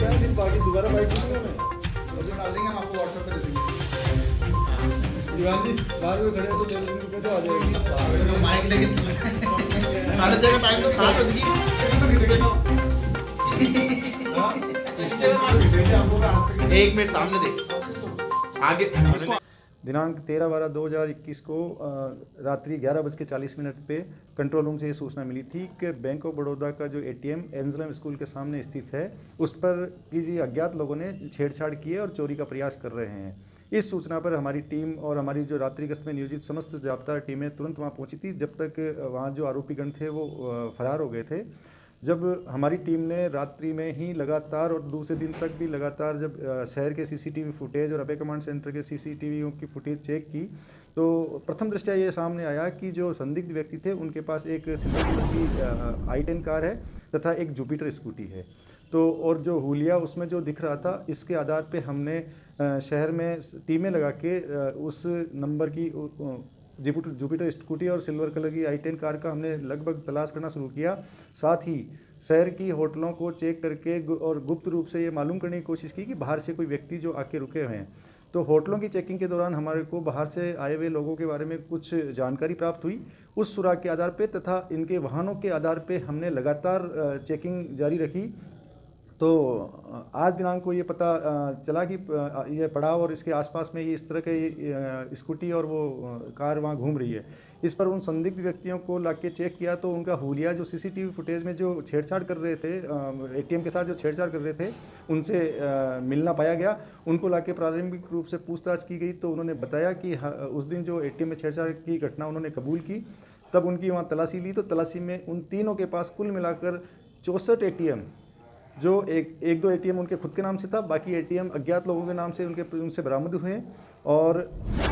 क्या है, फिर बाकी दोबारा बाइट दूंगा मैं, वीडियो डाल देंगे हम आपको व्हाट्सएप पे दे देंगे। दीवान जी बाहर में खड़े हो तो 10 रुपये तो आ जाएगी। तो माइक लेके चले 6:30 का टाइम तो 7 बज गई तो खिंच गए एक मिनट सामने देख आगे इसको। दिनांक 13/12/2021 को रात्रि 11:40 पे कंट्रोल रूम से ये सूचना मिली थी कि बैंक ऑफ बड़ौदा का जो एटीएम एंजलम स्कूल के सामने स्थित है उस पर किसी अज्ञात लोगों ने छेड़छाड़ की है और चोरी का प्रयास कर रहे हैं। इस सूचना पर हमारी टीम और हमारी जो रात्रि गश्त में नियोजित समस्त जाब्ता टीमें तुरंत वहाँ पहुँची थी, जब तक वहाँ जो आरोपीगण थे वो फरार हो गए थे। जब हमारी टीम ने रात्रि में ही लगातार और दूसरे दिन तक भी लगातार जब शहर के सीसीटीवी फुटेज और अभय कमांड सेंटर के सीसीटीवी की फुटेज चेक की तो प्रथम दृष्टया ये सामने आया कि जो संदिग्ध व्यक्ति थे उनके पास एक सिल्वर कलर की i10 कार है तथा एक जुपिटर स्कूटी है। तो और जो हुलिया उसमें जो दिख रहा था, इसके आधार पे हमने शहर में टीमें लगा के उस नंबर की जुपिटर स्कूटी और सिल्वर कलर की i10 कार का हमने लगभग तलाश करना शुरू किया। साथ ही शहर की होटलों को चेक करके और गुप्त रूप से ये मालूम करने की कोशिश की कि बाहर से कोई व्यक्ति जो आके रुके हुए हैं। तो होटलों की चेकिंग के दौरान हमारे को बाहर से आए हुए लोगों के बारे में कुछ जानकारी प्राप्त हुई। उस सुराग के आधार पे तथा इनके वाहनों के आधार पे हमने लगातार चेकिंग जारी रखी। तो आज दिनांक को ये पता चला कि ये पड़ाव और इसके आसपास में ये इस तरह के स्कूटी और वो कार वहाँ घूम रही है। इस पर उन संदिग्ध व्यक्तियों को लाके चेक किया तो उनका हुलिया जो सीसीटीवी फुटेज में जो छेड़छाड़ कर रहे थे, एटीएम के साथ जो छेड़छाड़ कर रहे थे, उनसे मिलना पाया गया। उनको लाके प्रारंभिक रूप से पूछताछ की गई तो उन्होंने बताया कि उस दिन जो एटीएम में छेड़छाड़ की घटना उन्होंने कबूल की। तब उनकी वहाँ तलाशी ली तो तलाशी में उन तीनों के पास कुल मिलाकर 64 एटीएम, जो एक दो एटीएम उनके खुद के नाम से था, बाकी एटीएम अज्ञात लोगों के नाम से उनसे बरामद हुए हैं। और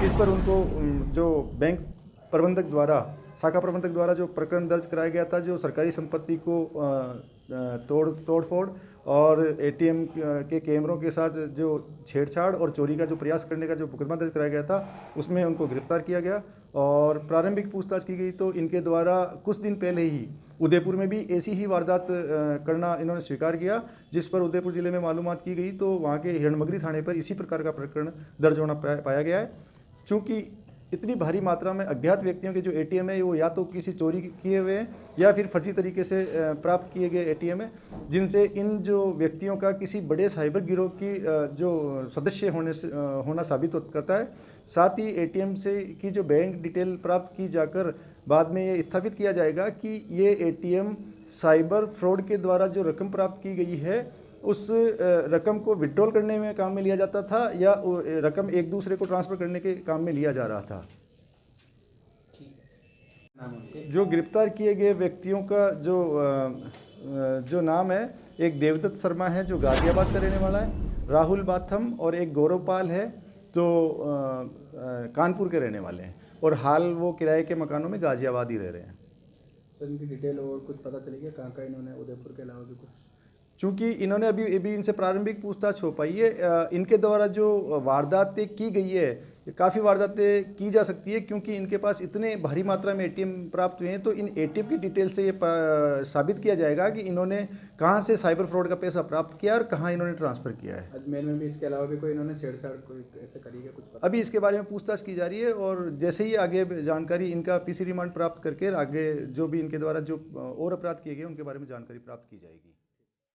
इस पर उनको जो बैंक प्रबंधक द्वारा, शाखा प्रबंधक द्वारा जो प्रकरण दर्ज कराया गया था, जो सरकारी संपत्ति को तोड़फोड़ और एटीएम के कैमरों के साथ जो छेड़छाड़ और चोरी का जो प्रयास करने का जो मुकदमा दर्ज कराया गया था, उसमें उनको गिरफ्तार किया गया। और प्रारंभिक पूछताछ की गई तो इनके द्वारा कुछ दिन पहले ही उदयपुर में भी ऐसी ही वारदात करना इन्होंने स्वीकार किया, जिस पर उदयपुर ज़िले में मालूमात की गई तो वहाँ के हिरणमगरी थाने पर इसी प्रकार का प्रकरण दर्ज होना पाया गया है। चूँकि इतनी भारी मात्रा में अज्ञात व्यक्तियों के जो एटीएम है वो या तो किसी चोरी किए हुए हैं या फिर फर्जी तरीके से प्राप्त किए गए एटीएम है, जिनसे इन जो व्यक्तियों का किसी बड़े साइबर गिरोह की जो सदस्य होना साबित करता है। साथ ही एटीएम से की जो बैंक डिटेल प्राप्त की जाकर बाद में ये स्थापित किया जाएगा कि ये एटीएम साइबर फ्रॉड के द्वारा जो रकम प्राप्त की गई है उस रकम को विड्रॉल करने में काम में लिया जाता था या रकम एक दूसरे को ट्रांसफ़र करने के काम में लिया जा रहा था। जो गिरफ्तार किए गए व्यक्तियों का जो नाम है, एक देवदत्त शर्मा है जो गाजियाबाद का रहने वाला है, राहुल बाथम और एक गौरव पाल है तो कानपुर के रहने वाले हैं और हाल वो किराए के मकानों में गाजियाबाद ही रह रहे हैं। सर इनकी डिटेल और कुछ पता चलेगा कहाँ का इन्होंने उदयपुर के अलावा भी कुछ? चूँकि इन्होंने अभी इनसे प्रारंभिक पूछताछ हो पाई है, इनके द्वारा जो वारदातें की गई है, काफ़ी वारदातें की जा सकती है क्योंकि इनके पास इतने भारी मात्रा में एटीएम प्राप्त हुए हैं। तो इन एटीएम की डिटेल से ये साबित किया जाएगा कि इन्होंने कहाँ से साइबर फ्रॉड का पैसा प्राप्त किया और कहाँ इन्होंने ट्रांसफ़र किया है। अजमेर में भी इसके अलावा भी कोई इन्होंने छेड़छाड़ कोई ऐसे करी है कुछ पता? अभी इसके बारे में पूछताछ की जा रही है और जैसे ही आगे जानकारी, इनका पीसी रिमांड प्राप्त करके आगे जो भी इनके द्वारा जो और अपराध किए गए उनके बारे में जानकारी प्राप्त की जाएगी।